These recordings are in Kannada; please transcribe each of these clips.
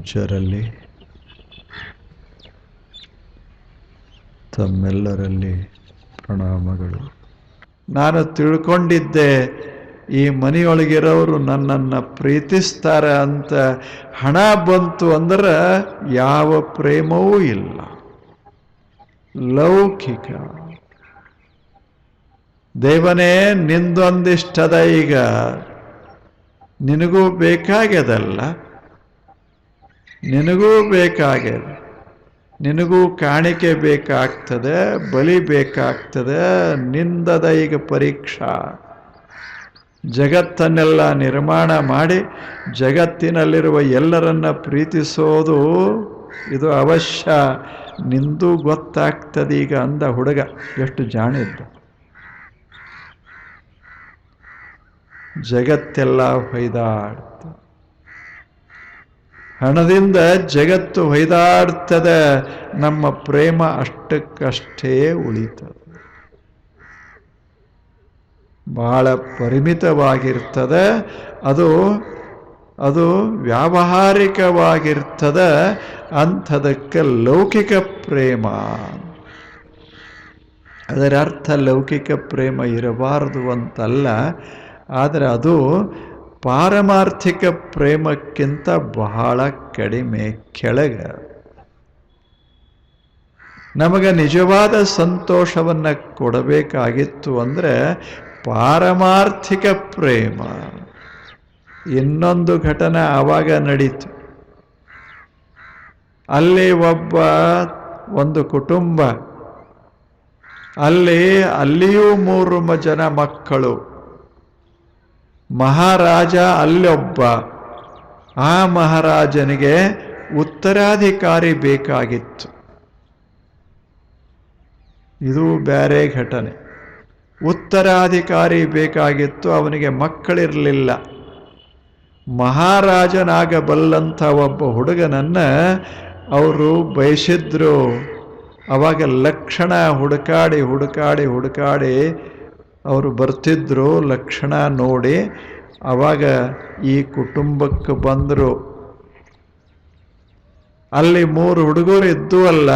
ಪೂಜ್ಯರಲ್ಲಿ, ತಮ್ಮೆಲ್ಲರಲ್ಲಿ ಪ್ರಣಾಮಗಳು. ನಾನು ತಿಳ್ಕೊಂಡಿದ್ದೆ ಈ ಮನೆಯೊಳಗಿರೋರು ನನ್ನನ್ನು ಪ್ರೀತಿಸ್ತಾರೆ ಅಂತ. ಹಣ ಬಂತು ಅಂದ್ರೆ ಯಾವ ಪ್ರೇಮವೂ ಇಲ್ಲ, ಲೌಕಿಕ. ದೇವನೇ ನಿಂದೊಂದಿಷ್ಟದ, ಈಗ ನಿನಗೂ ಬೇಕಾಗ್ಯದಲ್ಲ, ನಿನಗೂ ಬೇಕಾಗ್ಯದ, ನಿನಗೂ ಕಾಣಿಕೆ ಬೇಕಾಗ್ತದೆ, ಬಲಿ ಬೇಕಾಗ್ತದೆ. ನಿಂದದ ಈಗ ಪರೀಕ್ಷಾ. ಜಗತ್ತನ್ನೆಲ್ಲ ನಿರ್ಮಾಣ ಮಾಡಿ ಜಗತ್ತಿನಲ್ಲಿರುವ ಎಲ್ಲರನ್ನ ಪ್ರೀತಿಸೋದು ಇದು ಅವಶ್ಯ. ನಿಂದು ಗೊತ್ತಾಗ್ತದೆ ಈಗ ಅಂದ ಹುಡುಗ. ಎಷ್ಟು ಜಾಣಿದ್ದ. ಜಗತ್ತೆಲ್ಲ ಹೊಯ್ದಾಡ್ತ, ಹಣದಿಂದ ಜಗತ್ತು ಹೊಯ್ದಾಡ್ತದೆ. ನಮ್ಮ ಪ್ರೇಮ ಅಷ್ಟಕ್ಕಷ್ಟೇ ಉಳಿತದೆ, ಬಹಳ ಪರಿಮಿತವಾಗಿರ್ತದೆ. ಅದು ವ್ಯಾವಹಾರಿಕವಾಗಿರ್ತದೆ. ಅಂಥದಕ್ಕೆ ಲೌಕಿಕ ಪ್ರೇಮ. ಅದರ ಅರ್ಥ ಲೌಕಿಕ ಪ್ರೇಮ ಇರಬಾರದು ಅಂತಲ್ಲ, ಆದರೆ ಅದು ಪಾರಮಾರ್ಥಿಕ ಪ್ರೇಮಕ್ಕಿಂತ ಬಹಳ ಕಡಿಮೆ, ಕೆಳಗೆ. ನಮಗೆ ನಿಜವಾದ ಸಂತೋಷವನ್ನು ಕೊಡಬೇಕಾಗಿತ್ತು ಅಂದರೆ ಪಾರಮಾರ್ಥಿಕ ಪ್ರೇಮ. ಇನ್ನೊಂದು ಘಟನೆ ಆವಾಗ ನಡೀತು. ಅಲ್ಲಿ ಒಂದು ಕುಟುಂಬ, ಅಲ್ಲಿಯೂ 3 ಜನ ಮಕ್ಕಳು. ಮಹಾರಾಜ ಅಲ್ಲೊಬ್ಬ. ಆ ಮಹಾರಾಜನಿಗೆ ಉತ್ತರಾಧಿಕಾರಿ ಬೇಕಾಗಿತ್ತು. ಇದು ಬೇರೆ ಘಟನೆ. ಉತ್ತರಾಧಿಕಾರಿ ಬೇಕಾಗಿತ್ತು, ಅವನಿಗೆ ಮಕ್ಕಳಿರಲಿಲ್ಲ. ಮಹಾರಾಜನಾಗಬಲ್ಲಂಥ ಒಬ್ಬ ಹುಡುಗನನ್ನು ಅವರು ಬಯಸಿದ್ರು. ಅವಾಗ ಲಕ್ಷಣ ಹುಡುಕಾಡಿ ಅವರು ಬರ್ತಿದ್ರು. ಲಕ್ಷಣ ನೋಡಿ ಅವಾಗ ಈ ಕುಟುಂಬಕ್ಕೆ ಬಂದರು. ಅಲ್ಲಿ 3 ಹುಡುಗರು ಇದ್ದು ಅಲ್ಲ,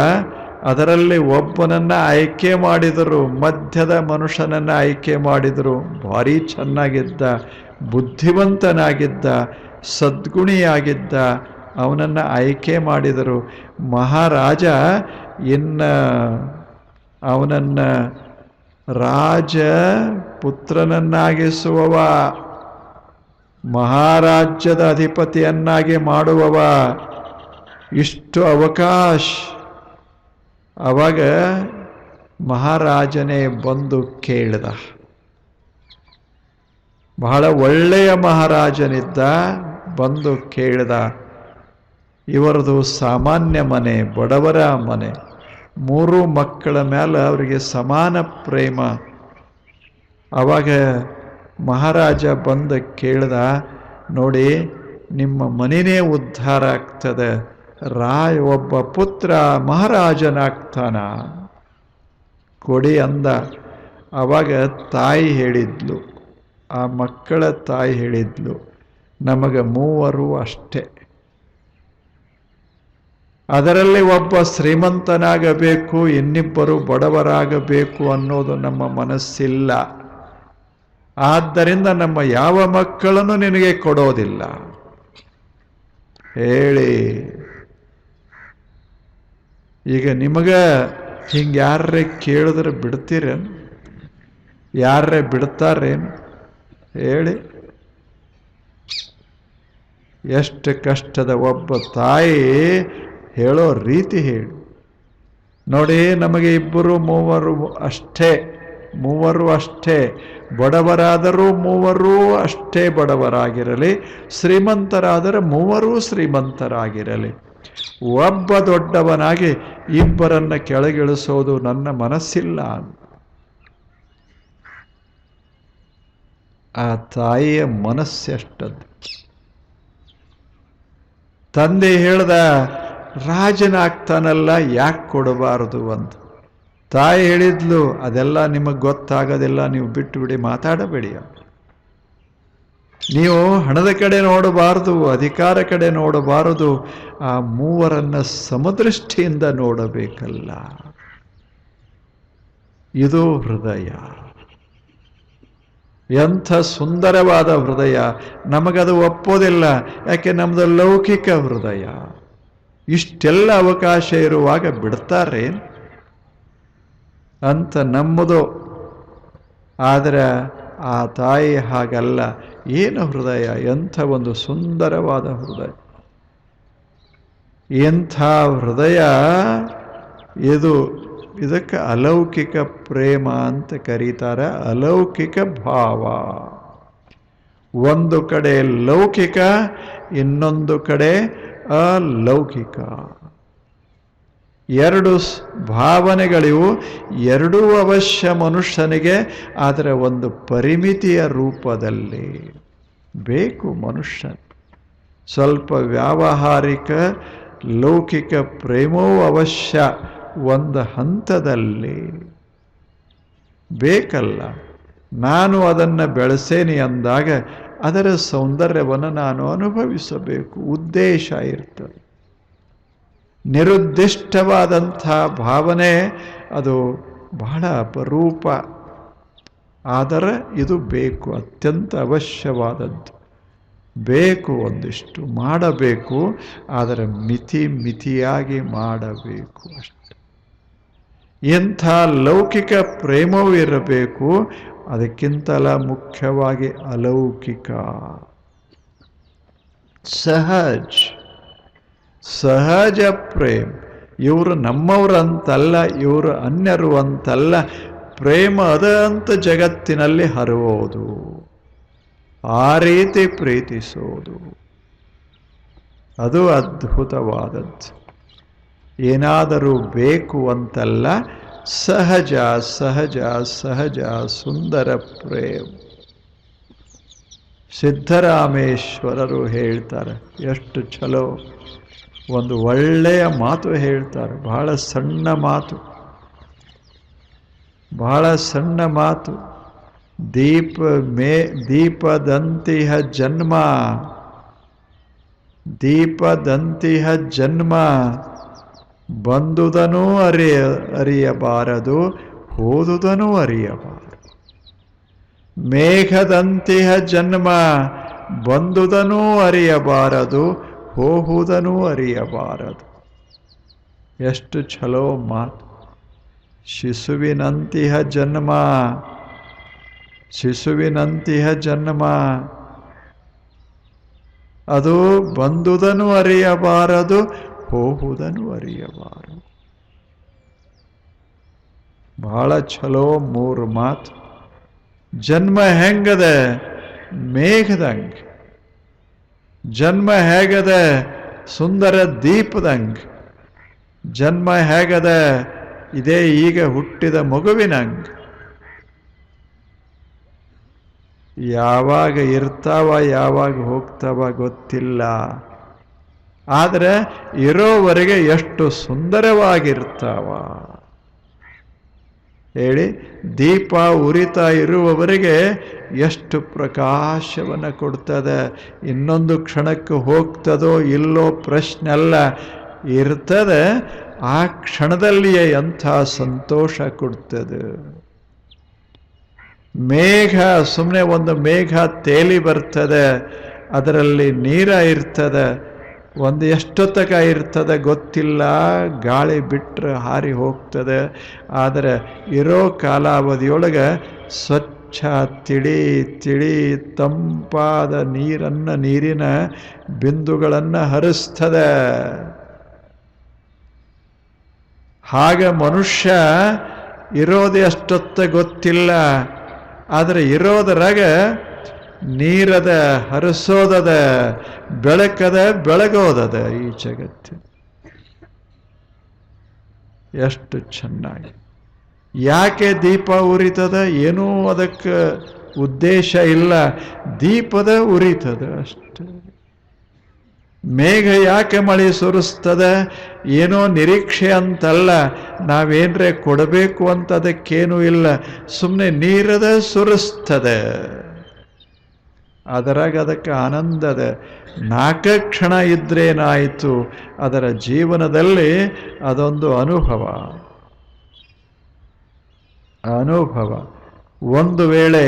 ಅದರಲ್ಲಿ ಒಬ್ಬನನ್ನು ಆಯ್ಕೆ ಮಾಡಿದರು. ಮಧ್ಯದ ಮನುಷ್ಯನನ್ನು ಆಯ್ಕೆ ಮಾಡಿದರು. ಭಾರಿ ಚೆನ್ನಾಗಿದ್ದ, ಬುದ್ಧಿವಂತನಾಗಿದ್ದ, ಸದ್ಗುಣಿಯಾಗಿದ್ದ. ಅವನನ್ನು ಆಯ್ಕೆ ಮಾಡಿದರು. ಮಹಾರಾಜ ಅವನನ್ನು ರಾಜ ಪುತ್ರನನ್ನಾಗಿಸುವವ, ಮಹಾರಾಜ್ಯದ ಅಧಿಪತಿಯನ್ನಾಗಿ ಮಾಡುವವ. ಇಷ್ಟು ಅವಕಾಶ. ಅವಾಗ ಮಹಾರಾಜನೇ ಬಂದು ಕೇಳಿದ. ಬಹಳ ಒಳ್ಳೆಯ ಮಹಾರಾಜನಿದ್ದ. ಬಂದು ಕೇಳಿದ, ಇವರದು ಸಾಮಾನ್ಯ ಮನೆ, ಬಡವರ ಮನೆ. 3 ಮಕ್ಕಳ ಮೇಲೆ ಅವರಿಗೆ ಸಮಾನ ಪ್ರೇಮ. ಆವಾಗ ಮಹಾರಾಜ ಬಂದು ಕೇಳಿದ, ನೋಡಿ ನಿಮ್ಮ ಮನೆಯೇ ಉದ್ಧಾರ ಆಗ್ತದೆ. ಒಬ್ಬ ಪುತ್ರ ಮಹಾರಾಜನಾಗ್ತಾನ, ಕೊಡಿ ಅಂದ. ಆವಾಗ ತಾಯಿ ಹೇಳಿದ್ಲು, ಆ ಮಕ್ಕಳ ತಾಯಿ ಹೇಳಿದ್ಲು, ನಮಗೆ 3 ಅಷ್ಟೇ. ಅದರಲ್ಲಿ ಒಬ್ಬ ಶ್ರೀಮಂತನಾಗಬೇಕು, ಇನ್ನಿಬ್ಬರು ಬಡವರಾಗಬೇಕು ಅನ್ನೋದು ನಮ್ಮ ಮನಸ್ಸಿಲ್ಲ. ಆದ್ದರಿಂದ ನಮ್ಮ ಯಾವ ಮಕ್ಕಳನ್ನು ನಿನಗೆ ಕೊಡೋದಿಲ್ಲ ಹೇಳಿ. ಈಗ ನಿಮಗೆ ಹಿಂಗೆ ಯಾರೇ ಕೇಳಿದ್ರೆ ಬಿಡ್ತೀರೇನು? ಯಾರೇ ಬಿಡ್ತಾರೇನು ಹೇಳಿ? ಎಷ್ಟು ಕಷ್ಟದ ಒಬ್ಬ ತಾಯಿ ಹೇಳೋ ರೀತಿ ಹೇಳಿ. ನೋಡಿ, ನಮಗೆ 2 3 ಅಷ್ಟೇ. ಬಡವರಾದರೂ 3 ಅಷ್ಟೇ ಬಡವರಾಗಿರಲಿ, ಶ್ರೀಮಂತರಾದರೆ 3 ಶ್ರೀಮಂತರಾಗಿರಲಿ. ಒಬ್ಬ ದೊಡ್ಡವನಾಗಿ ಇಬ್ಬರನ್ನ ಕೆಳಗಿಳಿಸೋದು ನನ್ನ ಮನಸ್ಸಿಲ್ಲ. ಆ ತಾಯಿಯ ಮನಸ್ಸೆಷ್ಟದ್ದು. ತಂದೆ ಹೇಳ್ದ, ರಾಜನಾಗ್ತಾನಲ್ಲ, ಯಾಕೆ ಕೊಡಬಾರದು ಅಂತ. ತಾಯಿ ಹೇಳಿದ್ಲು, ಅದೆಲ್ಲ ನಿಮಗೆ ಗೊತ್ತಾಗೋದಿಲ್ಲ, ನೀವು ಬಿಟ್ಟು ಬಿಡಿ, ಮಾತಾಡಬೇಡಿ. ನೀವು ಹಣದ ಕಡೆ ನೋಡಬಾರದು, ಅಧಿಕಾರ ಕಡೆ ನೋಡಬಾರದು, ಆ ಮೂವರನ್ನ ಸಮದೃಷ್ಟಿಯಿಂದ ನೋಡಬೇಕಲ್ಲ. ಇದು ಹೃದಯ. ಎಂಥ ಸುಂದರವಾದ ಹೃದಯ. ನಮಗದು ಒಪ್ಪೋದಿಲ್ಲ, ಯಾಕೆ ನಮ್ಮದು ಲೌಕಿಕ ಹೃದಯ. ಇಷ್ಟೆಲ್ಲ ಅವಕಾಶ ಇರುವಾಗ ಬಿಡ್ತಾರೆ ಅಂತ ನಮ್ಮದು. ಆದರೆ ಆ ತಾಯಿ ಹಾಗಲ್ಲ. ಏನು ಹೃದಯ, ಎಂಥ ಒಂದು ಸುಂದರವಾದ ಹೃದಯ. ಎಂಥ ಹೃದಯ ಇದು. ಇದಕ್ಕೆ ಅಲೌಕಿಕ ಪ್ರೇಮ ಅಂತ ಕರೀತಾರೆ. ಅಲೌಕಿಕ ಭಾವ. ಒಂದು ಕಡೆ ಲೌಕಿಕ, ಇನ್ನೊಂದು ಕಡೆ ಅಲೌಕಿಕ. ಎರಡು ಭಾವನೆಗಳಿವು. ಎರಡೂ ಅವಶ್ಯ ಮನುಷ್ಯನಿಗೆ, ಆದರೆ ಒಂದು ಪರಿಮಿತಿಯ ರೂಪದಲ್ಲಿ ಬೇಕು ಮನುಷ್ಯ. ಸ್ವಲ್ಪ ವ್ಯಾವಹಾರಿಕ ಲೌಕಿಕ ಪ್ರೇಮವೂ ಅವಶ್ಯ ಒಂದು ಹಂತದಲ್ಲಿ ಬೇಕಲ್ಲ. ನಾನು ಅದನ್ನು ಬೆಳೆಸೇನೆ ಅಂದಾಗ ಅದರ ಸೌಂದರ್ಯವನ್ನು ನಾನು ಅನುಭವಿಸಬೇಕು. ಉದ್ದೇಶ ಇರ್ತದೆ. ನಿರುದ್ದಿಷ್ಟವಾದಂಥ ಭಾವನೆ ಅದು ಬಹಳ ಅಪರೂಪ. ಆದರೆ ಇದು ಬೇಕು, ಅತ್ಯಂತ ಅವಶ್ಯವಾದದ್ದು. ಬೇಕು, ಒಂದಿಷ್ಟು ಮಾಡಬೇಕು, ಆದರೆ ಮಿತಿಯಾಗಿ ಮಾಡಬೇಕು ಅಷ್ಟೆ. ಎಂಥ ಲೌಕಿಕ ಪ್ರೇಮವೂ ಇರಬೇಕು, ಅದಕ್ಕಿಂತಲ ಮುಖ್ಯವಾಗಿ ಅಲೌಕಿಕ. ಸಹಜ ಪ್ರೇಮ. ಇವರು ನಮ್ಮವರಂತಲ್ಲ, ಇವರು ಅನ್ಯರು ಅಂತಲ್ಲ. ಪ್ರೇಮ ಅದಂತ ಜಗತ್ತಿನಲ್ಲಿ ಹರಿಯೋದು, ಆ ರೀತಿ ಪ್ರೀತಿಸೋದು, ಅದು ಅದ್ಭುತವಾದದ್ದು. ಏನಾದರೂ ಬೇಕು ಅಂತಲ್ಲ, ಸಹಜ ಸಹಜ ಸಹಜ ಸುಂದರ ಪ್ರೇಮ. ಸಿದ್ಧರಾಮೇಶ್ವರರು ಹೇಳ್ತಾರೆ, ಎಷ್ಟು ಚಲೋ ಒಂದು ಒಳ್ಳೆಯ ಮಾತು ಹೇಳ್ತಾರೆ. ಬಹಳ ಸಣ್ಣ ಮಾತು, ಬಹಳ ಸಣ್ಣ ಮಾತು. ದೀಪದಂತಿಹ ಜನ್ಮ, ದೀಪದಂತಿಹ ಜನ್ಮ, ಬಂದುದನೂ ಅರಿಯಬಾರದು, ಹೋದುದನೂ ಅರಿಯಬಾರದು. ಮೇಘದಂತಿಹ ಜನ್ಮ, ಬಂದುದನೂ ಅರಿಯಬಾರದು, ಹೋಗುವುದನೂ ಅರಿಯಬಾರದು. ಎಷ್ಟು ಛಲೋ ಮಾತು. ಶಿಶುವಿನಂತಿಹ ಜನ್ಮ, ಶಿಶುವಿನಂತಿಹ ಜನ್ಮ, ಅದು ಬಂದುದನ್ನು ಅರಿಯಬಾರದು, ಹೋಗುವುದನ್ನು ಅರಿಯಬಾರದು. ಬಹಳ ಛಲೋ ಮೂರು ಮಾತು. ಜನ್ಮ ಹೆಂಗದ? ಮೇಘದಂಗೆ. ಜನ್ಮ ಹೇಗದ? ಸುಂದರ ದೀಪದಂಗೆ. ಜನ್ಮ ಹೇಗದ? ಇದೇ ಈಗ ಹುಟ್ಟಿದ ಮಗುವಿನಂಗೆ. ಯಾವಾಗ ಇರ್ತಾವ ಯಾವಾಗ ಹೋಗ್ತಾವ ಗೊತ್ತಿಲ್ಲ, ಆದರೆ ಇರೋವರೆಗೆ ಎಷ್ಟು ಸುಂದರವಾಗಿರ್ತಾವ ಹೇಳಿ. ದೀಪ ಉರಿತಾ ಇರುವವರೆಗೆ ಎಷ್ಟು ಪ್ರಕಾಶವನ್ನು ಕೊಡ್ತದೆ. ಇನ್ನೊಂದು ಕ್ಷಣಕ್ಕೆ ಹೋಗ್ತದೋ ಇಲ್ಲೋ ಪ್ರಶ್ನೆ ಅಲ್ಲ, ಇರ್ತದೆ. ಆ ಕ್ಷಣದಲ್ಲಿಯೇ ಎಂಥ ಸಂತೋಷ ಕೊಡ್ತದೆ. ಮೇಘ, ಸುಮ್ಮನೆ ಒಂದು ಮೇಘ ತೇಲಿ ಬರ್ತದೆ, ಅದರಲ್ಲಿ ನೀರ ಇರ್ತದೆ. ಒಂದು ಎಷ್ಟೊತ್ತಕ ಇರ್ತದೆ ಗೊತ್ತಿಲ್ಲ, ಗಾಳಿ ಬಿಟ್ಟರೆ ಹಾರಿ ಹೋಗ್ತದೆ. ಆದರೆ ಇರೋ ಕಾಲಾವಧಿಯೊಳಗೆ ಸ್ವಚ್ಛ ತಿಳಿ ತಂಪಾದ ನೀರಿನ ಬಿಂದುಗಳನ್ನು ಹರಿಸ್ತದೆ. ಹಾಗೆ ಮನುಷ್ಯ ಇರೋದು ಎಷ್ಟೊತ್ತ ಗೊತ್ತಿಲ್ಲ, ಆದರೆ ಇರೋದ್ರಾಗ ನೀರದ, ಹರಿಸೋದದ, ಬೆಳಕದ, ಬೆಳಗೋದದ ಈ ಜಗತ್ತು. ಎಷ್ಟು ಚೆನ್ನಾಗಿ. ಯಾಕೆ ದೀಪ ಉರಿತದ? ಏನೂ ಅದಕ್ಕೆ ಉದ್ದೇಶ ಇಲ್ಲ, ದೀಪದ ಉರಿತದ ಅಷ್ಟೆ. ಮೇಘ ಯಾಕೆ ಮಳೆ ಸುರಿಸ್ತದ? ಏನೋ ನಿರೀಕ್ಷೆ ಅಂತಲ್ಲ, ನಾವೇನ್ರೆ ಕೊಡಬೇಕು ಅಂತ ಅದಕ್ಕೇನೂ ಇಲ್ಲ, ಸುಮ್ಮನೆ ನೀರದ ಸುರಿಸ್ತದೆ. ಅದರಾಗ ಅದಕ್ಕೆ ಆನಂದದ 4 ಕ್ಷಣ ಇದ್ರೇನಾಯಿತು, ಅದರ ಜೀವನದಲ್ಲಿ ಅದೊಂದು ಅನುಭವ. ಒಂದು ವೇಳೆ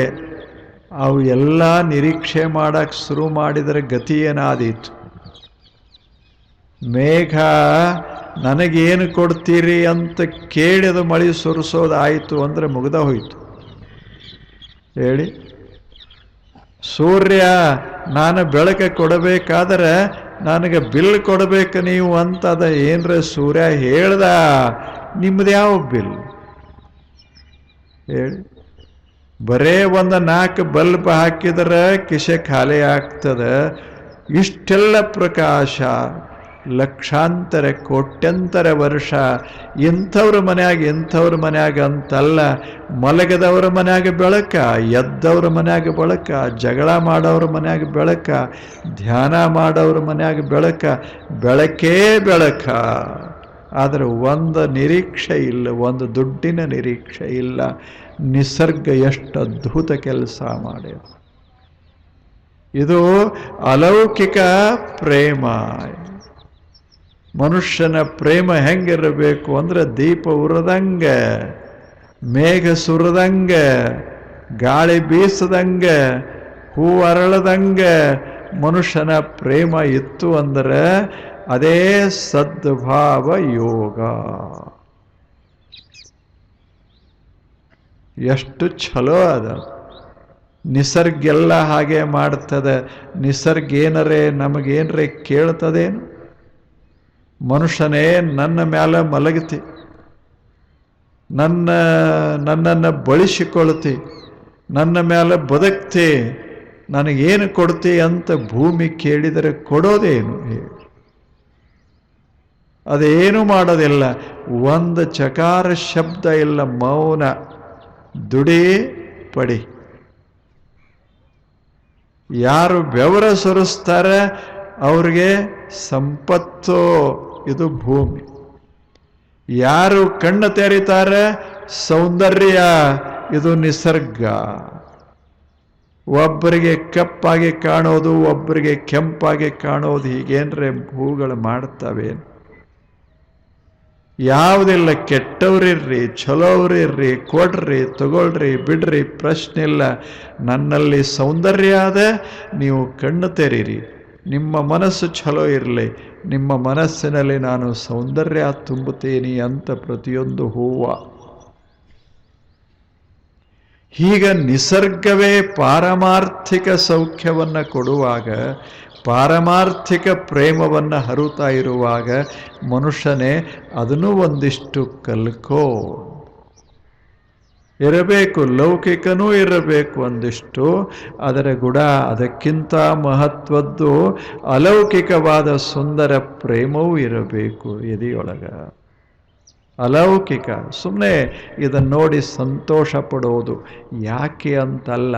ಅವು ಎಲ್ಲ ನಿರೀಕ್ಷೆ ಮಾಡಕ್ಕೆ ಶುರು ಮಾಡಿದರೆ ಗತಿ ಏನಾದೀತು? ಮೇಘ ನನಗೇನು ಕೊಡ್ತೀರಿ ಅಂತ ಕೇಳಿದ ಮಳೆ ಸುರಿಸೋದಾಯಿತು ಅಂದರೆ ಮುಗ್ದ ಹೋಯಿತು. ಹೇಳಿ, ಸೂರ್ಯ ನಾನು ಬೆಳಕು ಕೊಡಬೇಕಾದ್ರೆ ನನಗೆ ಬಿಲ್ ಕೊಡಬೇಕು ನೀವು ಅಂತ ಅದ ಏನ್ರ ಸೂರ್ಯ ಹೇಳ್ದ, ನಿಮ್ದು ಯಾವ ಬಿಲ್ ಹೇಳಿ? ಬರೇ ಒಂದು 4 ಬಲ್ಬ್ ಹಾಕಿದ್ರೆ ಕಿಸೆ ಖಾಲಿ ಆಗ್ತದೆ. ಇಷ್ಟೆಲ್ಲ ಪ್ರಕಾಶ, ಲಕ್ಷಾಂತರ ಕೋಟ್ಯಂತರ ವರ್ಷ ಇಂಥವ್ರ ಮನ್ಯಾಗ ಅಂತಲ್ಲ, ಮಲಗದವ್ರ ಮನ್ಯಾಗ ಬೆಳಕ, ಎದ್ದವ್ರ ಮನ್ಯಾಗ ಬೆಳಕ, ಜಗಳ ಮಾಡೋವ್ರ ಮನ್ಯಾಗ ಬೆಳಕ, ಧ್ಯಾನ ಮಾಡೋವ್ರ ಮನ್ಯಾಗ ಬೆಳಕ, ಬೆಳಕೇ ಬೆಳಕ. ಆದರೆ ಒಂದು ನಿರೀಕ್ಷೆ ಇಲ್ಲ, ಒಂದು ದುಡ್ಡಿನ ನಿರೀಕ್ಷೆ ಇಲ್ಲ. ನಿಸರ್ಗ ಎಷ್ಟು ಅದ್ಭುತ ಕೆಲಸ ಮಾಡ್ಯ. ಇದು ಅಲೌಕಿಕ ಪ್ರೇಮ. ಮನುಷ್ಯನ ಪ್ರೇಮ ಹೆಂಗಿರಬೇಕು ಅಂದ್ರೆ ದೀಪ ಉರದಂಗೆ, ಮೇಘ ಸುರದಂಗೆ, ಗಾಳಿ ಬೀಸದಂಗೆ, ಹೂ ಅರಳದಂಗೆ ಮನುಷ್ಯನ ಪ್ರೇಮ ಇತ್ತು ಅಂದರೆ ಅದೇ ಸದ್ಭಾವ ಯೋಗ. ಎಷ್ಟು ಛಲೋ ಅದ. ನಿಸರ್ಗೆಲ್ಲ ಹಾಗೆ ಮಾಡ್ತದೆ. ನಿಸರ್ಗ ಏನರೇ ನಮಗೇನರೇ ಕೇಳ್ತದೇನು? ಮನುಷ್ಯನೇ ನನ್ನ ಮೇಲೆ ಮಲಗ್ತಿ, ನನ್ನನ್ನು ಬಳಸಿಕೊಳ್ತಿ, ನನ್ನ ಮೇಲೆ ಬದುಕ್ತಿ, ನನಗೇನು ಕೊಡ್ತಿ ಅಂತ ಭೂಮಿ ಕೇಳಿದರೆ ಕೊಡೋದೇನು? ಅದೇನು ಮಾಡೋದಿಲ್ಲ. ಒಂದು ಚಕಾರ ಶಬ್ದ ಇಲ್ಲ, ಮೌನ. ದುಡಿ ಪಡಿ. ಯಾರು ಬೆವರ ಸುರಿಸ್ತಾರೆ ಅವ್ರಿಗೆ ಸಂಪತ್ತು, ಇದು ಭೂಮಿ. ಯಾರು ಕಣ್ಣು ತೆರೀತಾರೆ ಸೌಂದರ್ಯ, ಇದು ನಿಸರ್ಗ. ಒಬ್ಬರಿಗೆ ಕಪ್ಪಾಗಿ ಕಾಣೋದು, ಒಬ್ಬರಿಗೆ ಕೆಂಪಾಗಿ ಕಾಣೋದು, ಹೀಗೇನ್ರೆ ಭೂಗಳು ಮಾಡ್ತವೆ. ಯಾವುದಿಲ್ಲ, ಕೆಟ್ಟವ್ರಿರ್ರಿ, ಚಲೋವ್ರಿರ್ರಿ, ಕೊಡ್ರಿ, ತಗೊಳ್ರಿ, ಬಿಡ್ರಿ, ಪ್ರಶ್ನೆ ಇಲ್ಲ. ನನ್ನಲ್ಲಿ ಸೌಂದರ್ಯ ಅದ, ನೀವು ಕಣ್ಣು ತೆರೀರಿ. ನಿಮ್ಮ ಮನಸ್ಸು ಛಲೋ ಇರಲಿ, ನಿಮ್ಮ ಮನಸ್ಸಿನಲ್ಲಿ ನಾನು ಸೌಂದರ್ಯ ತುಂಬುತ್ತೀನಿ ಅಂತ ಪ್ರತಿಯೊಂದು ಹೂವ. ಹೀಗ ನಿಸರ್ಗವೇ ಪಾರಮಾರ್ಥಿಕ ಸೌಖ್ಯವನ್ನು ಕೊಡುವಾಗ, ಪಾರಮಾರ್ಥಿಕ ಪ್ರೇಮವನ್ನು ಹರುತ್ತಾ ಇರುವಾಗ ಮನುಷ್ಯನೇ ಅದನ್ನು ಒಂದಿಷ್ಟು ಕಲ್ಕೋ ಇರಬೇಕು. ಲೌಕಿಕನೂ ಇರಬೇಕು ಒಂದಿಷ್ಟು. ಅದರ ಗುಣ ಅದಕ್ಕಿಂತ ಮಹತ್ವದ್ದು ಅಲೌಕಿಕವಾದ ಸುಂದರ ಪ್ರೇಮವೂ ಇರಬೇಕು ಎದೆಯೊಳಗ. ಅಲೌಕಿಕ ಸುಮ್ಮನೆ ಇದನ್ನು ನೋಡಿ ಸಂತೋಷ ಪಡೋದು, ಯಾಕೆ ಅಂತಲ್ಲ,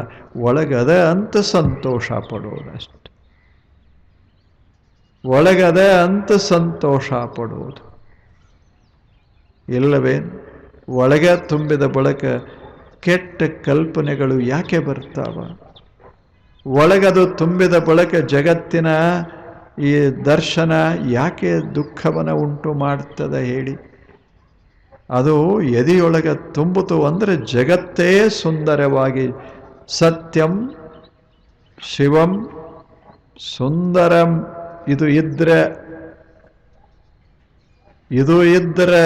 ಒಳಗದ ಅಂತ ಸಂತೋಷ ಪಡೋದು ಅಷ್ಟೆ. ಒಳಗದ ಅಂತ ಸಂತೋಷ ಪಡುವುದು ಇಲ್ಲವೇನು? ಒಳಗೆ ತುಂಬಿದ ಬಳಿಕ ಕೆಟ್ಟ ಕಲ್ಪನೆಗಳು ಯಾಕೆ ಬರ್ತಾವ? ಒಳಗದು ತುಂಬಿದ ಬಳಿಕ ಜಗತ್ತಿನ ಈ ದರ್ಶನ ಯಾಕೆ ದುಃಖವನ್ನು ಉಂಟು ಮಾಡ್ತದೆ ಹೇಳಿ? ಅದು ಎದೆಯೊಳಗೆ ತುಂಬಿತು ಅಂದರೆ ಜಗತ್ತೇ ಸುಂದರವಾಗಿ, ಸತ್ಯಂ ಶಿವಂ ಸುಂದರಂ ಇದು ಇದ್ರೆ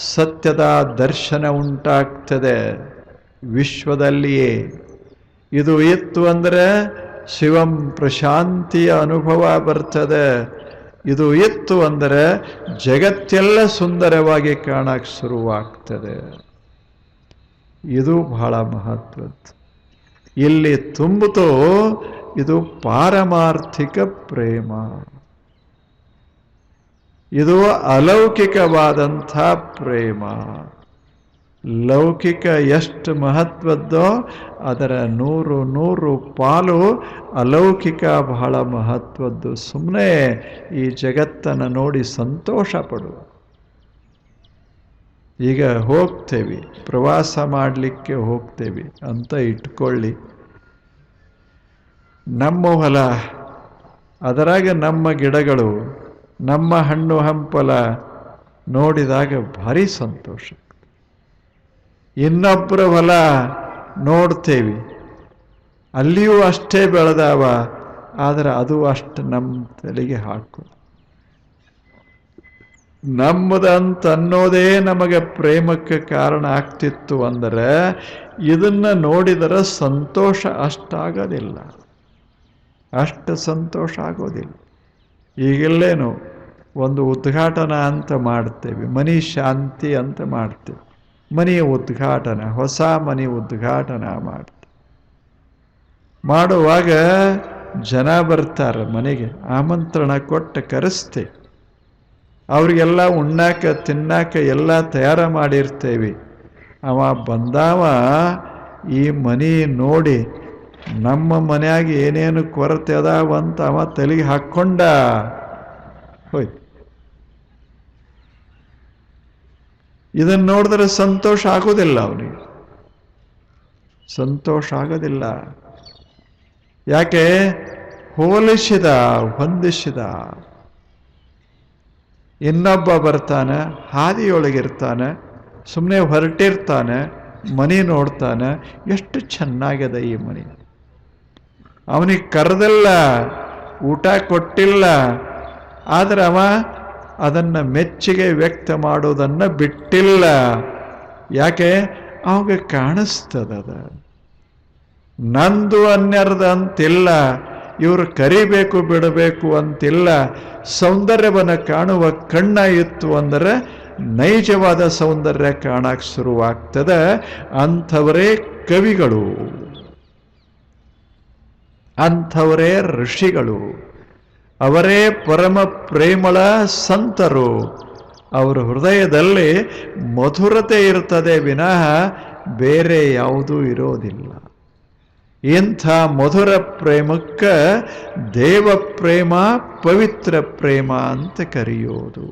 ಸತ್ಯದ ದರ್ಶನ ಉಂಟಾಗ್ತದೆ ವಿಶ್ವದಲ್ಲಿಯೇ. ಇದು ಇತ್ತು ಅಂದರೆ ಶಿವಂ ಪ್ರಶಾಂತಿಯ ಅನುಭವ ಬರ್ತದೆ. ಇದು ಇತ್ತು ಅಂದರೆ ಜಗತ್ತೆಲ್ಲ ಸುಂದರವಾಗಿ ಕಾಣಕ್ಕೆ ಶುರುವಾಗ್ತದೆ. ಇದು ಬಹಳ ಮಹತ್ವದ್ದು. ಇಲ್ಲಿ ತುಂಬಿತು ಇದು ಪಾರಮಾರ್ಥಿಕ ಪ್ರೇಮ. ಇದು ಅಲೌಕಿಕವಾದಂಥ ಪ್ರೇಮ. ಲೌಕಿಕ ಎಷ್ಟು ಮಹತ್ವದ್ದೋ ಅದರ 100 ಪಾಲು ಅಲೌಕಿಕ ಬಹಳ ಮಹತ್ವದ್ದು. ಸುಮ್ಮನೆ ಈ ಜಗತ್ತನ್ನು ನೋಡಿ ಸಂತೋಷ ಪಡುವ. ಈಗ ಹೋಗ್ತೇವೆ, ಪ್ರವಾಸ ಮಾಡಲಿಕ್ಕೆ ಹೋಗ್ತೇವೆ ಅಂತ ಇಟ್ಕೊಳ್ಳಿ. ನಮ್ಮ ಹೊಲ, ಅದರಾಗ ನಮ್ಮ ಗಿಡಗಳು, ನಮ್ಮ ಹಣ್ಣು ಹಂಪಲ ನೋಡಿದಾಗ ಭಾರಿ ಸಂತೋಷ. ಇನ್ನೊಬ್ಬರ ಹೊಲ ನೋಡ್ತೇವಿ, ಅಲ್ಲಿಯೂ ಅಷ್ಟೇ ಬೆಳೆದಾವ, ಆದರೆ ಅದು ಅಷ್ಟು ನಮ್ಮ ತಲೆಗೆ ಹಾಕು. ನಮ್ಮದಂತ ಅನ್ನೋದೇ ನಮಗೆ ಪ್ರೇಮಕ್ಕೆ ಕಾರಣ ಆಗ್ತಿತ್ತು ಅಂದರೆ ಇದನ್ನು ನೋಡಿದರೆ ಸಂತೋಷ ಅಷ್ಟಾಗೋದಿಲ್ಲ, ಅಷ್ಟು ಸಂತೋಷ ಆಗೋದಿಲ್ಲ. ಈಗೆಲ್ಲೇನು ಒಂದು ಉದ್ಘಾಟನಾ ಅಂತ ಮಾಡ್ತೇವೆ, ಮನಿ ಶಾಂತಿ ಅಂತ ಮಾಡ್ತೇವೆ, ಮನೆಯ ಉದ್ಘಾಟನೆ, ಹೊಸ ಮನೆ ಉದ್ಘಾಟನಾ ಮಾಡ್ತೇವೆ. ಮಾಡುವಾಗ ಜನ ಬರ್ತಾರೆ ಮನೆಗೆ, ಆಮಂತ್ರಣ ಕೊಟ್ಟು ಕರೆಸ್ತೇವೆ. ಅವ್ರಿಗೆಲ್ಲ ಉಣ್ಣಾಕ ತಿನ್ನಾಕ ಎಲ್ಲ ತಯಾರ ಮಾಡಿರ್ತೇವೆ. ಅವ ಬಂದಾವ ಈ ಮನೆ ನೋಡಿ ನಮ್ಮ ಮನೆಯಾಗ ಏನೇನು ಕೊರತೆ ಅದಾವಂತ ಅವ ತಲೆಗೆ ಹಾಕ್ಕೊಂಡ ಹೋಯ್ತು. ಇದನ್ನು ನೋಡಿದ್ರೆ ಸಂತೋಷ ಆಗೋದಿಲ್ಲ, ಅವನಿಗೆ ಸಂತೋಷ ಆಗೋದಿಲ್ಲ. ಯಾಕೆ? ಹೋಲಿಸಿದ, ಹೊಂದಿಸಿದ. ಇನ್ನೊಬ್ಬ ಬರ್ತಾನೆ, ಹಾದಿಯೊಳಗಿರ್ತಾನೆ, ಸುಮ್ಮನೆ ಹೊರಟಿರ್ತಾನೆ, ಮನೆ ನೋಡ್ತಾನೆ, ಎಷ್ಟು ಚೆನ್ನಾಗಿದೆ ಈ ಮನೆ. ಅವನಿಗೆ ಕರೆದಿಲ್ಲ, ಊಟ ಕೊಟ್ಟಿಲ್ಲ, ಆದರೆ ಅವ ಅದನ್ನು ಮೆಚ್ಚುಗೆ ವ್ಯಕ್ತ ಮಾಡೋದನ್ನು ಬಿಟ್ಟಿಲ್ಲ. ಯಾಕೆ? ಅವಾಗ ಕಾಣಿಸ್ತದ, ನಂದು ಅನ್ಯರ್ದ ಅಂತಿಲ್ಲ, ಇವರು ಕರಿಬೇಕು ಬಿಡಬೇಕು ಅಂತಿಲ್ಲ. ಸೌಂದರ್ಯವನ್ನು ಕಾಣುವ ಕಣ್ಣ ಇತ್ತು ಅಂದರೆ ನೈಜವಾದ ಸೌಂದರ್ಯ ಕಾಣಕ್ಕೆ ಶುರುವಾಗ್ತದೆ. ಅಂಥವರೇ ಕವಿಗಳು, ಅಂಥವರೇ ಋಷಿಗಳು, ಅವರೇ ಪರಮ ಪ್ರೇಮಳ ಸಂತರು. ಅವರ ಹೃದಯದಲ್ಲಿ ಮಧುರತೆ ಇರ್ತದೆ ವಿನಃ ಬೇರೆ ಯಾವುದೂ ಇರೋದಿಲ್ಲ. ಇಂಥ ಮಧುರ ಪ್ರೇಮಕ್ಕೆ ದೇವ ಪ್ರೇಮ, ಪವಿತ್ರ ಪ್ರೇಮ ಅಂತ ಕರೆಯೋದು.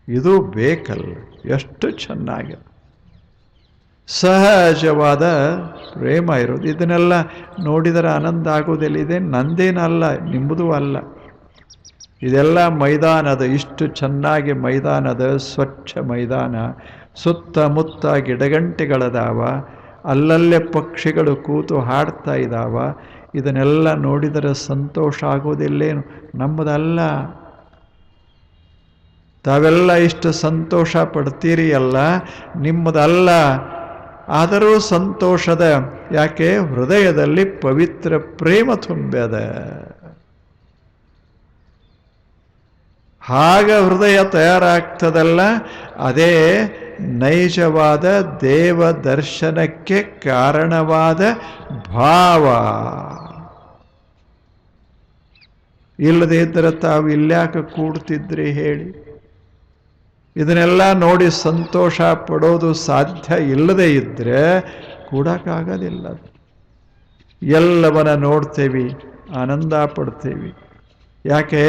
ಇದು ಬೇಕಲ್ಲ, ಎಷ್ಟು ಚೆನ್ನಾಗಿದೆ. ಸಹಜವಾದ ಪ್ರೇಮ ಇರೋದು. ಇದನ್ನೆಲ್ಲ ನೋಡಿದರೆ ಆನಂದ ಆಗೋದಿಲ್ಲ. ಇದೇ ನಂದೇನಲ್ಲ, ನಿಮ್ಮದು ಅಲ್ಲ. ಇದೆಲ್ಲ ಮೈದಾನದ, ಇಷ್ಟು ಚೆನ್ನಾಗಿ ಮೈದಾನದ, ಸ್ವಚ್ಛ ಮೈದಾನ, ಸುತ್ತಮುತ್ತ ಗಿಡಗಂಟೆಗಳದಾವ, ಅಲ್ಲಲ್ಲೇ ಪಕ್ಷಿಗಳು ಕೂತು ಹಾಡ್ತಾ ಇದ್ದಾವ. ಇದನ್ನೆಲ್ಲ ನೋಡಿದರೆ ಸಂತೋಷ ಆಗೋದಿಲ್ಲೇನು? ನಮ್ಮದಲ್ಲ. ತಾವೆಲ್ಲ ಇಷ್ಟು ಸಂತೋಷ ಪಡ್ತೀರಿ ಅಲ್ಲ, ನಿಮ್ಮದಲ್ಲ. ಆದರೂ ಸಂತೋಷದ. ಯಾಕೆ? ಹೃದಯದಲ್ಲಿ ಪವಿತ್ರ ಪ್ರೇಮ ತುಂಬ್ಯದ. ಆಗ ಹೃದಯ ತಯಾರಾಗ್ತದಲ್ಲ, ಅದೇ ನೈಜವಾದ ದೇವ ದರ್ಶನಕ್ಕೆ ಕಾರಣವಾದ ಭಾವ. ಇಲ್ಲದೇ ಇದ್ದರೆ ತಾವು ಇಲ್ಯಾಕೆ ಕೂಡ್ತಿದ್ರಿ ಹೇಳಿ? ಇದನ್ನೆಲ್ಲ ನೋಡಿ ಸಂತೋಷ ಪಡೋದು ಸಾಧ್ಯ ಇಲ್ಲದೆ ಇದ್ದರೆ ಕೂಡಕ್ಕಾಗೋದಿಲ್ಲ. ಎಲ್ಲವನ್ನ ನೋಡ್ತೇವಿ, ಆನಂದ ಪಡ್ತೇವಿ. ಯಾಕೆ?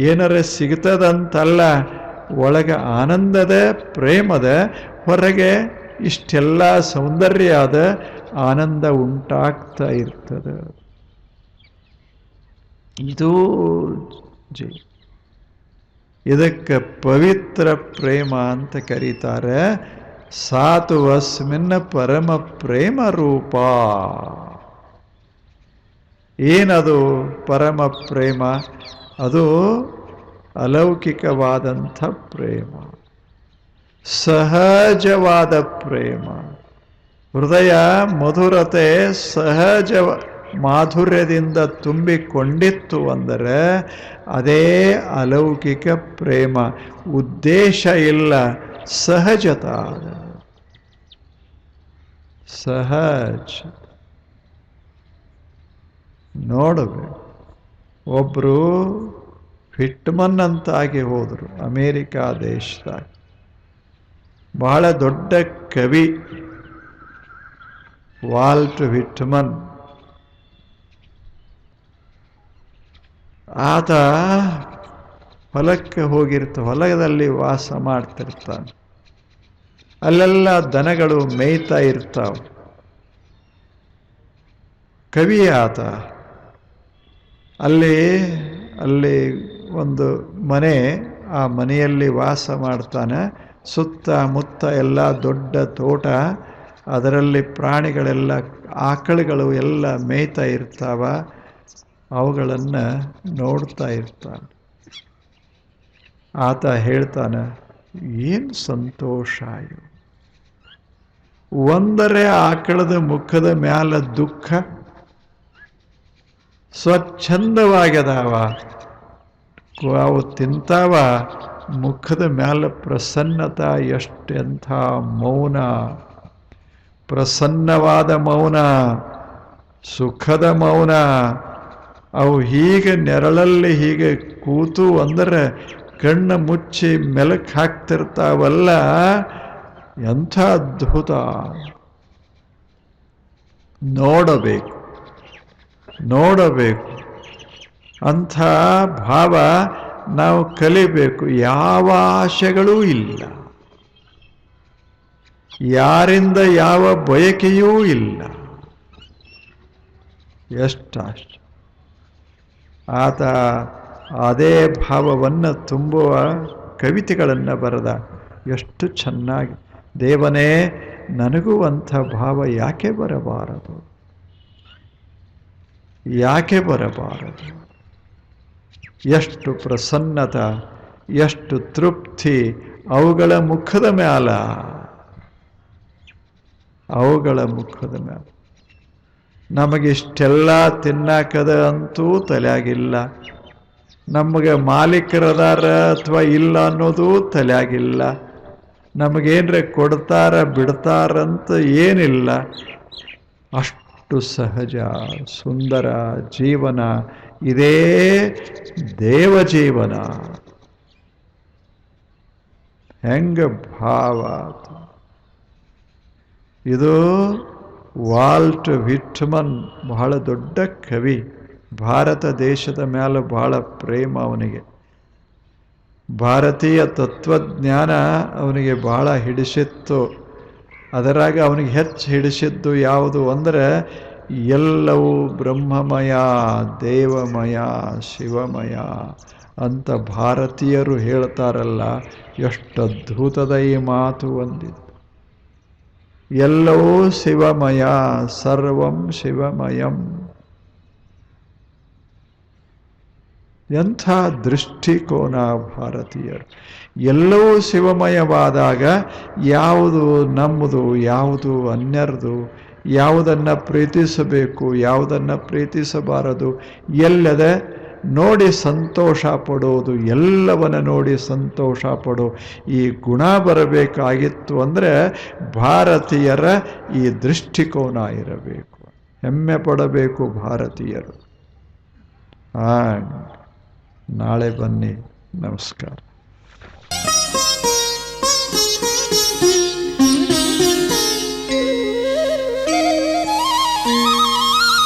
ಏನಾರ ಸಿಗ್ತದಂತಲ್ಲ, ಒಳಗೆ ಆನಂದದ, ಪ್ರೇಮದ, ಹೊರಗೆ ಇಷ್ಟೆಲ್ಲ ಸೌಂದರ್ಯದ ಆನಂದ ಉಂಟಾಗ್ತಾ ಇರ್ತದೆ. ಇದು ಇದಕ್ಕೆ ಪವಿತ್ರ ಪ್ರೇಮ ಅಂತ ಕರೀತಾರೆ. ಸಾತು ಅಸ್ಮಿನ್ ಪರಮ ಪ್ರೇಮ ರೂಪ. ಏನದು ಪರಮ ಪ್ರೇಮ? ಅದು ಅಲೌಕಿಕವಾದಂಥ ಪ್ರೇಮ, ಸಹಜವಾದ ಪ್ರೇಮ. ಹೃದಯ ಮಧುರತೆ, ಸಹಜ ಮಾಧುರ್ಯದಿಂದ ತುಂಬಿಕೊಂಡಿತ್ತು ಅಂದರೆ ಅದೇ ಅಲೌಕಿಕ ಪ್ರೇಮ. ಉದ್ದೇಶ ಇಲ್ಲ, ಸಹಜತ, ಸಹಜ. ನೋಡಬೇಕು. ಒಬ್ಬರು ವಿಟ್ಮನ್ ಅಂತಾಗಿ ಹೋದರು, ಅಮೇರಿಕಾ ದೇಶದಾಗ. ಬಹಳ ದೊಡ್ಡ ಕವಿ ವಾಲ್ಟ್ ವಿಟ್ಮನ್. ಆತ ಹೊಲಕ್ಕೆ ಹೊಲದಲ್ಲಿ ವಾಸ ಮಾಡ್ತಿರ್ತಾನೆ. ಅಲ್ಲೆಲ್ಲ ದನಗಳು ಮೇಯ್ತಾ ಇರ್ತಾವೆ. ಕವಿ ಆತ. ಅಲ್ಲಿ ಒಂದು ಮನೆ, ಆ ಮನೆಯಲ್ಲಿ ವಾಸ ಮಾಡ್ತಾನೆ. ಸುತ್ತಮುತ್ತ ಎಲ್ಲ ದೊಡ್ಡ ತೋಟ, ಅದರಲ್ಲಿ ಪ್ರಾಣಿಗಳೆಲ್ಲ, ಆಕಳುಗಳು ಎಲ್ಲ ಮೇಯ್ತಾ ಇರ್ತಾವ. ಅವುಗಳನ್ನು ನೋಡ್ತಾ ಇರ್ತಾನೆ. ಆತ ಹೇಳ್ತಾನೆ, ಏನು ಸಂತೋಷ ಇದು, ಒಂದರೆ ಆಕಳದ ಮುಖದ ಮ್ಯಾಲ ದುಃಖ ಸ್ವಚ್ಛಂದವಾಗ್ಯದಾವ, ಅವು ತಿಂತಾವ, ಮುಖದ ಮ್ಯಾಲ ಪ್ರಸನ್ನತ, ಎಷ್ಟೆಂಥ ಮೌನ, ಪ್ರಸನ್ನವಾದ ಮೌನ, ಸುಖದ ಮೌನ. ಅವು ಹೀಗೆ ನೆರಳಲ್ಲಿ ಹೀಗೆ ಕೂತು ಅಂದರೆ ಕಣ್ಣು ಮುಚ್ಚಿ ಮೆಲಕ್ ಹಾಕ್ತಿರ್ತಾವಲ್ಲ, ಎಂಥ ಅದ್ಭುತ. ನೋಡಬೇಕು ಅಂಥ ಭಾವ ನಾವು ಕಲಿಬೇಕು. ಯಾವ ಆಶೆಗಳೂ ಇಲ್ಲ, ಯಾರಿಂದ ಯಾವ ಬಯಕೆಯೂ ಇಲ್ಲ. ಎಷ್ಟಾಶ ಆತ ಅದೇ ಭಾವವನ್ನು ತುಂಬುವ ಕವಿತೆಗಳನ್ನು ಬರೆದ. ಎಷ್ಟು ಚೆನ್ನಾಗಿ, ದೇವನೇ ನನಗೂ ಅಂಥ ಭಾವ ಯಾಕೆ ಬರಬಾರದು, ಯಾಕೆ ಬರಬಾರದು. ಎಷ್ಟು ಪ್ರಸನ್ನತ, ಎಷ್ಟು ತೃಪ್ತಿ ಅವುಗಳ ಮುಖದ ಮ್ಯಾಲ, ಅವುಗಳ ಮುಖದ ಮ್ಯಾಲ. ನಮಗಿಷ್ಟೆಲ್ಲ ತಿನ್ನಾಕದ ಅಂತೂ ತಲೆಯಾಗಿಲ್ಲ, ನಮಗೆ ಮಾಲೀಕರದಾರ ಅಥವಾ ಇಲ್ಲ ಅನ್ನೋದು ತಲೆಯಾಗಿಲ್ಲ, ನಮಗೇನ್ರೆ ಕೊಡ್ತಾರ ಬಿಡ್ತಾರಂತ ಏನಿಲ್ಲ. ಅಷ್ಟು ಸಹಜ ಸುಂದರ ಜೀವನ, ಇದೇ ದೇವಜೀವನ. ಹೆಂಗ ಭಾವ ಇದು. ವಾಲ್ಟ್ ವಿಟ್ಮನ್ ಬಹಳ ದೊಡ್ಡ ಕವಿ, ಭಾರತ ದೇಶದ ಮೇಲೆ ಬಹಳ ಪ್ರೇಮ ಅವನಿಗೆ. ಭಾರತೀಯ ತತ್ವಜ್ಞಾನ ಅವನಿಗೆ ಬಹಳ ಹಿಡಿಸಿತ್ತು. ಅದರಾಗ ಅವನಿಗೆ ಹೆಚ್ಚು ಹಿಡಿಸಿದ್ದು ಯಾವುದು ಅಂದರೆ, ಎಲ್ಲವೂ ಬ್ರಹ್ಮಮಯ, ದೇವಮಯ, ಶಿವಮಯ ಅಂತ ಭಾರತೀಯರು ಹೇಳ್ತಾರಲ್ಲ, ಎಷ್ಟು ಅದ್ಭುತದ ಈ ಮಾತು ಒಂದಿದೆ. ಎಲ್ಲವೂ ಶಿವಮಯ, ಸರ್ವಂ ಶಿವಮಯಂ. ಎಂಥ ದೃಷ್ಟಿಕೋನ ಭಾರತೀಯರು. ಎಲ್ಲವೂ ಶಿವಮಯವಾದಾಗ ಯಾವುದು ನಮ್ಮದು, ಯಾವುದು ಅನ್ಯರದು, ಯಾವುದನ್ನು ಪ್ರೀತಿಸಬೇಕು, ಯಾವುದನ್ನು ಪ್ರೀತಿಸಬಾರದು, ಎಲ್ಲದ ನೋಡಿ ಸಂತೋಷ ಪಡೋದು, ಎಲ್ಲವನ್ನ ನೋಡಿ ಸಂತೋಷ ಪಡೋ ಈ ಗುಣ ಬರಬೇಕಾಗಿತ್ತು ಅಂದರೆ ಭಾರತೀಯರ ಈ ದೃಷ್ಟಿಕೋನ ಇರಬೇಕು. ಹೆಮ್ಮೆ ಪಡಬೇಕು ಭಾರತೀಯರು. ನಾಳೆ ಬನ್ನಿ. ನಮಸ್ಕಾರ.